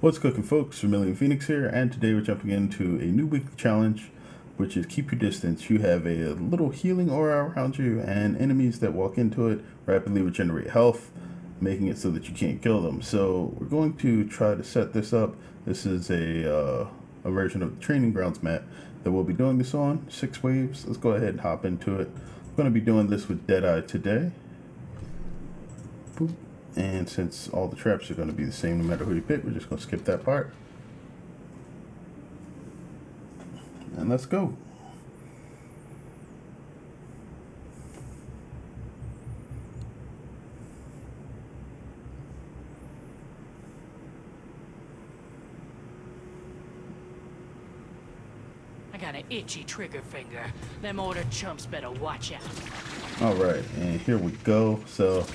What's cooking, folks? Vermillion Phoenix here, and today we're jumping into a new weekly challenge, which is keep your distance. You have a little healing aura around you, and enemies that walk into it rapidly regenerate health, making it so that you can't kill them. So we're going to try to set this up. This is a version of the training grounds map that we'll be doing this on. 6 waves. Let's go ahead and hop into it. I'm going to be doing this with Deadeye today. Boop. And since all the traps are going to be the same no matter who you pick, we're just going to skip that part. And let's go. I got an itchy trigger finger. Them order chumps better watch out. Alright, and here we go. So,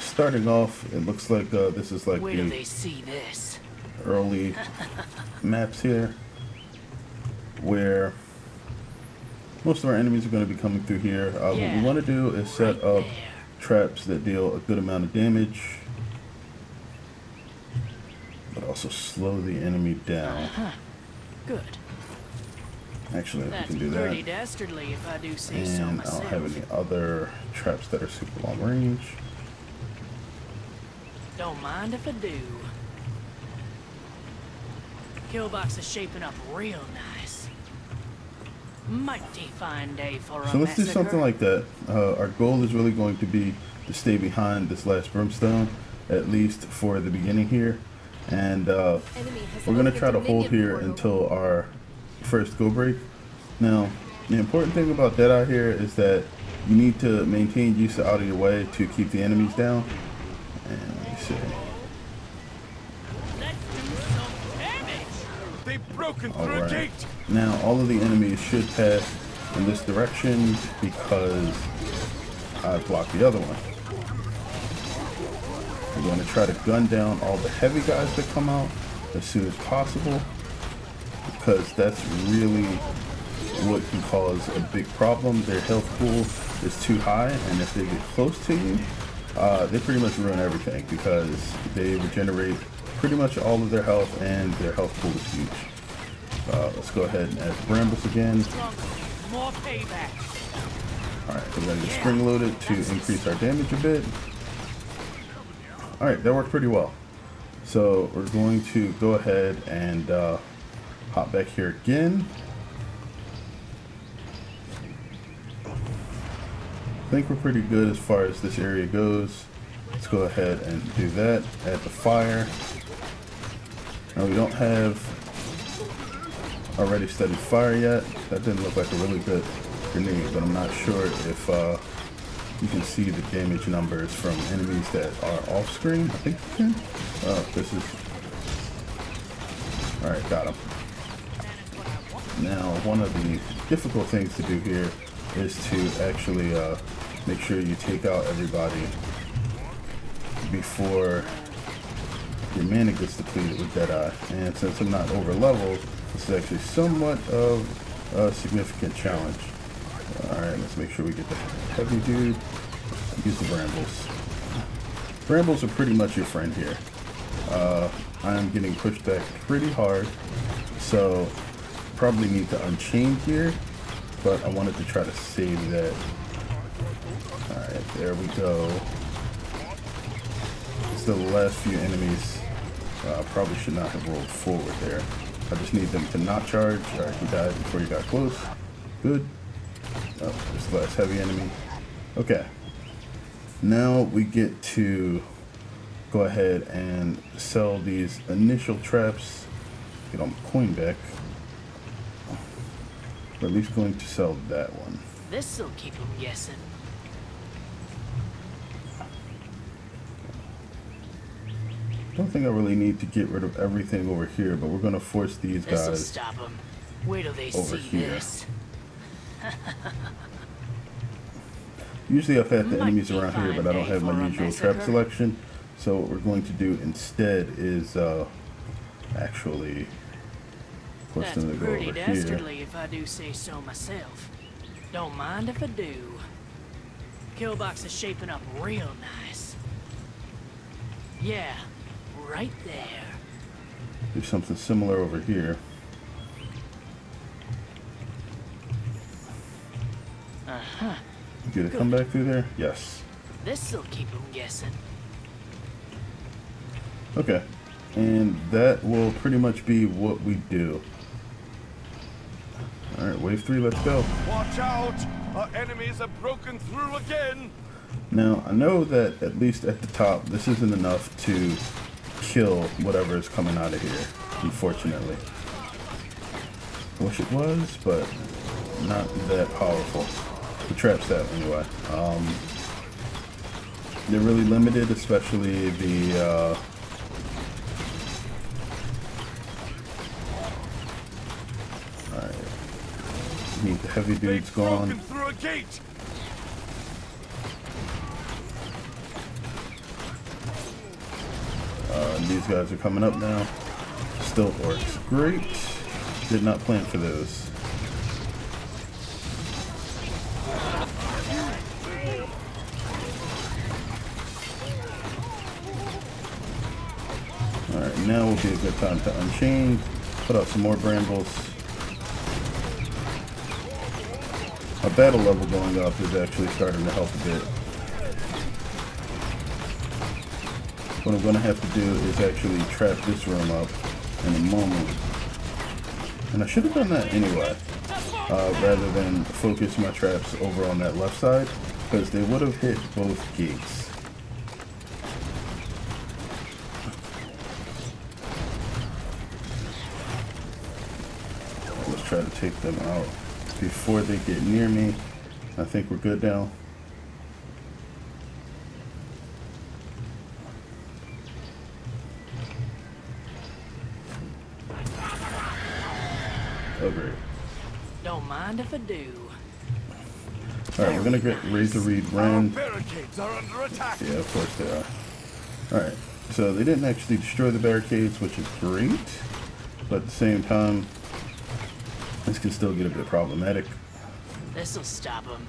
starting off, it looks like this is like Where do they see this? Early maps here, where most of our enemies are going to be coming through here. What we want to do is set up traps that deal a good amount of damage, but also slow the enemy down. Good. Actually, That's we can do pretty that. dastardly if I do say And so I myself. don't have any other traps that are super long range. Don't mind if I do. Killbox is shaping up real nice. Mighty fine day for a So let's do massacre. something like that. Our goal is really going to be to stay behind this last brimstone, at least for the beginning here. And we're going to try to hold here until our first go break. Now, the important thing about Deadeye here is that you need to maintain use out of your way to keep the enemies down. And let me see. Let's do some damage. They've broken through a gate. Now, all of the enemies should pass in this direction because I blocked the other one. We're going to try to gun down all the heavy guys that come out as soon as possible, because that's really what can cause a big problem. Their health pool is too high, and if they get close to you, they pretty much ruin everything because they regenerate pretty much all of their health, and their health pool is huge. Let's go ahead and add brambles again. More payback. Alright, we're going to spring load it to increase our damage a bit. Alright, that worked pretty well. So we're going to go ahead and hop back here again. I think we're pretty good as far as this area goes. Let's go ahead and do that. Add the fire. Now we don't have already studied fire yet. That didn't look like a really good grenade, but I'm not sure if you can see the damage numbers from enemies that are off screen. I think you can. Oh, this is... Alright, got him. Now, one of the difficult things to do here is to actually make sure you take out everybody before your mana gets depleted with Deadeye. And since I'm not over leveled, this is actually somewhat of a significant challenge. Alright, let's make sure we get the heavy dude. Use the brambles. Brambles are pretty much your friend here. I am getting pushed back pretty hard, so probably need to Unchained here, but I wanted to try to save that. Alright, there we go. Still the last few enemies. Probably should not have rolled forward there. I just need them to not charge. Alright, he died before he got close. Good. Oh, there's the last heavy enemy. Okay. Now we get to go ahead and sell these initial traps. Get all my coin back. We're at least going to sell that one. This'll keep them guessing. Don't think I really need to get rid of everything over here, but we're going to force these This'll guys stop them. Wait till they over see here. this. Usually I've had the Might enemies be around here, but I don't fine have my for a usual trap massacre. selection. So what we're going to do instead is actually force That's them to go pretty over here. dastardly if I do say so myself. Don't mind if I do. Killbox is shaping up real nice. Yeah, right there. Do something similar over here. Uh-huh. Get it come back through there? Yes. This'll keep them guessing. Okay. And that will pretty much be what we do. Alright, wave 3, let's go. Watch out! Our enemies have broken through again! Now, I know that at least at the top, this isn't enough to kill whatever is coming out of here, unfortunately. Wish it was, but not that powerful. The trap set, anyway. They're really limited, especially the alright. Need the heavy dudes gone. Through a gate. These guys are coming up now. Still orcs. Great. Did not plan for those. Alright, now will be a good time to Unchained. Put out some more brambles. Our battle level going up is actually starting to help a bit. What I'm going to have to do is actually trap this room up in a moment. And I should have done that anyway, rather than focus my traps over on that left side, because they would have hit both gates. Let's try to take them out before they get near me. I think we're good now. Oh, great. Don't mind if I do. Alright, we're gonna get Razor Reed Rend. Barricades are under attack. Yeah, of course they are. Alright, so they didn't actually destroy the barricades, which is great. But at the same time, this can still get a bit problematic. This'll stop them.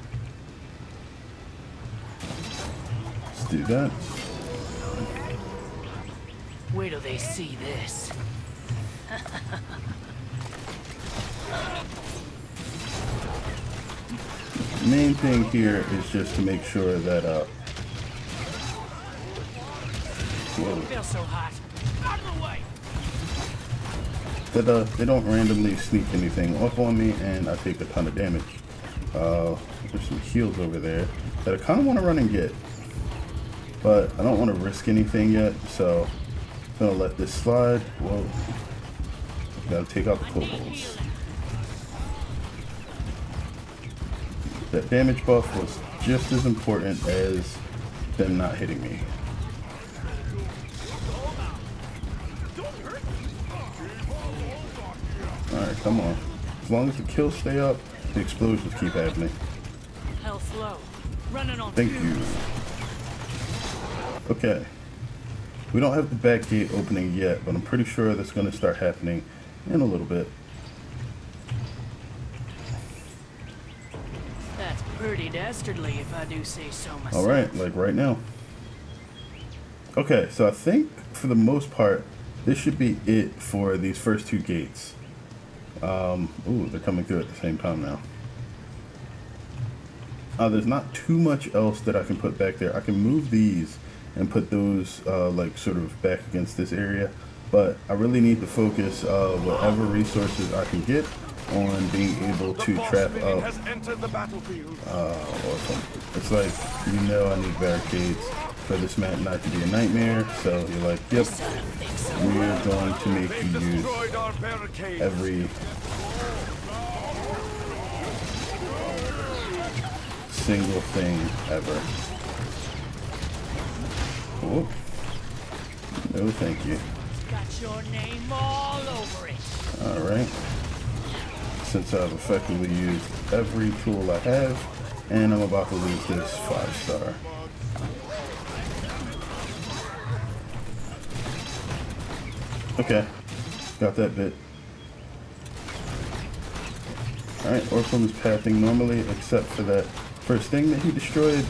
Let's do that. Wait till they see this. The main thing here is just to make sure that whoa, Feels so hot. Out of the way. that they don't randomly sneak anything up on me and I take a ton of damage. There's some heals over there that I kind of want to run and get, but I don't want to risk anything yet, so I'm gonna let this slide. Whoa, gotta take out the kobolds. That damage buff was just as important as them not hitting me. Alright, come on. As long as the kills stay up, the explosions keep happening. Health low. Running on Thank fumes. you. Okay. We don't have the back gate opening yet, but I'm pretty sure that's going to start happening in a little bit. That's pretty dastardly if I do say so myself. Alright, like right now. Okay, so I think for the most part, this should be it for these first two gates. Ooh, they're coming through at the same time now. There's not too much else that I can put back there. I can move these and put those like sort of back against this area, but I really need to focus whatever resources I can get on being able to trap up. Awesome. It's like, you know, I need barricades for this map not to be a nightmare, so you're like, yep, we're going to make you use every single thing ever. Oh, no thank you. Got your name all over it. Alright. Since I've effectively used every tool I have, and I'm about to lose this 5-star. Okay, got that bit. Alright, Orphan is pathing normally, except for that first thing that he destroyed.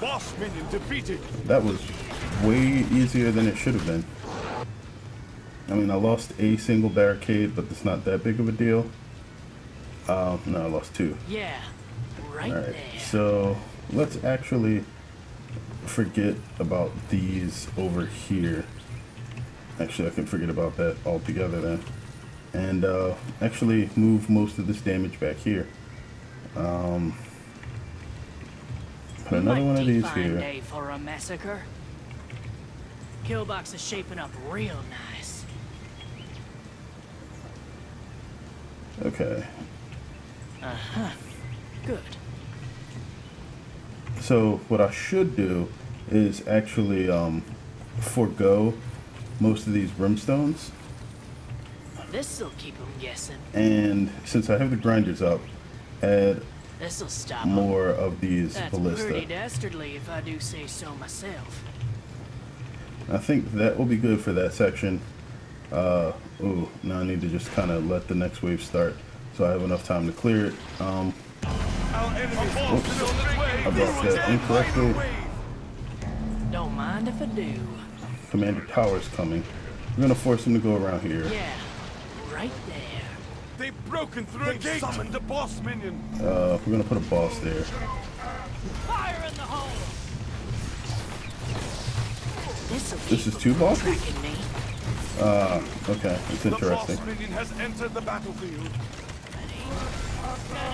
Boss minion defeated. That was way easier than it should have been. I mean, I lost a single barricade, but it's not that big of a deal. No, I lost 2. Yeah, right Alright, there. so let's actually forget about these over here. Actually, I can forget about that altogether then. And actually move most of this damage back here. Put another one of these here. Day for a massacre. Killbox is shaping up real nice. Okay. Uh-huh. Good. So what I should do is actually forego most of these brimstones. This'll keep them guessing. And since I have the grinders up, add This'll stop 'em. more of these That's ballista. pretty dastardly if I do say so myself. I think that will be good for that section. Ooh, now I need to just kind of let the next wave start so I have enough time to clear it. Our enemies Oops, on its way. I brought that incorrectly. Don't mind if I do. Commander Tower's coming. We're gonna force him to go around here. Yeah, right there. They've broken through a gate. Summoned a boss minion. We're gonna put a boss there. Fire in the hole. This is 2 bosses? Tracking me. Okay, it's The interesting. boss minion has entered the battlefield.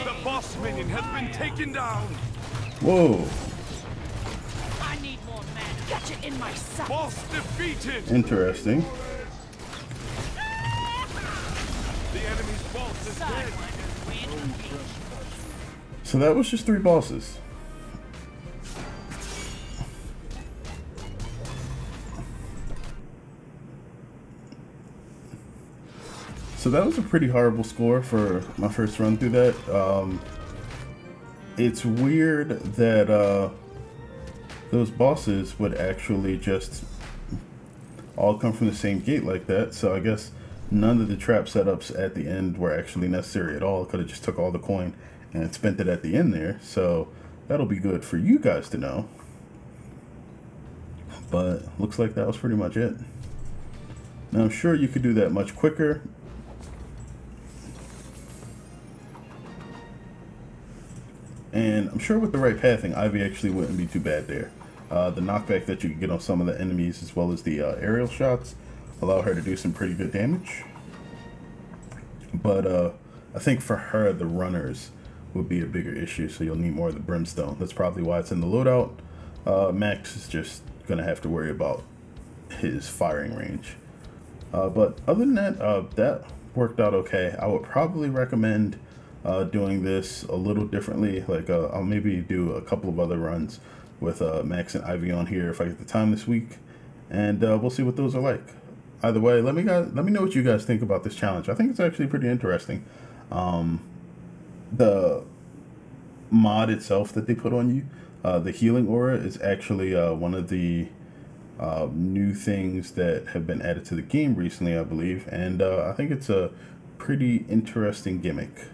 The boss minion has been taken down. Whoa, I need more mana. Catch it in my sight. Boss defeated. interesting. The enemy's boss is dead. Sidewinders win. So that was just 3 bosses. So that was a pretty horrible score for my first run through that. It's weird that those bosses would actually just all come from the same gate like that. So I guess none of the trap setups at the end were actually necessary at all. Could have just took all the coin and spent it at the end there. So that'll be good for you guys to know. But looks like that was pretty much it. Now I'm sure you could do that much quicker. And I'm sure with the right pathing, Ivy actually wouldn't be too bad there. The knockback that you can get on some of the enemies as well as the aerial shots allow her to do some pretty good damage. But I think for her, the runners would be a bigger issue, so you'll need more of the brimstone. That's probably why it's in the loadout. Max is just going to have to worry about his firing range. But other than that, that worked out okay. I would probably recommend doing this a little differently. Like I'll maybe do a couple of other runs with Max and Ivy on here if I get the time this week, and we'll see what those are like. Either way, let me know what you guys think about this challenge. I think it's actually pretty interesting. The mod itself that they put on you, the healing aura, is actually one of the new things that have been added to the game recently, I believe, and I think it's a pretty interesting gimmick.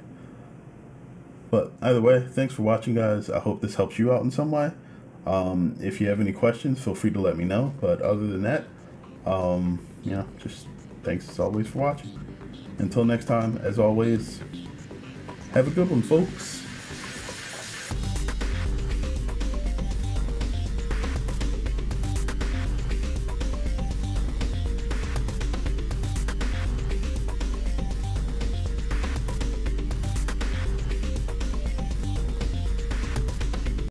But either way, thanks for watching, guys. I hope this helps you out in some way. If you have any questions, feel free to let me know. But other than that, you know, just thanks as always for watching. Until next time, as always, have a good one, folks.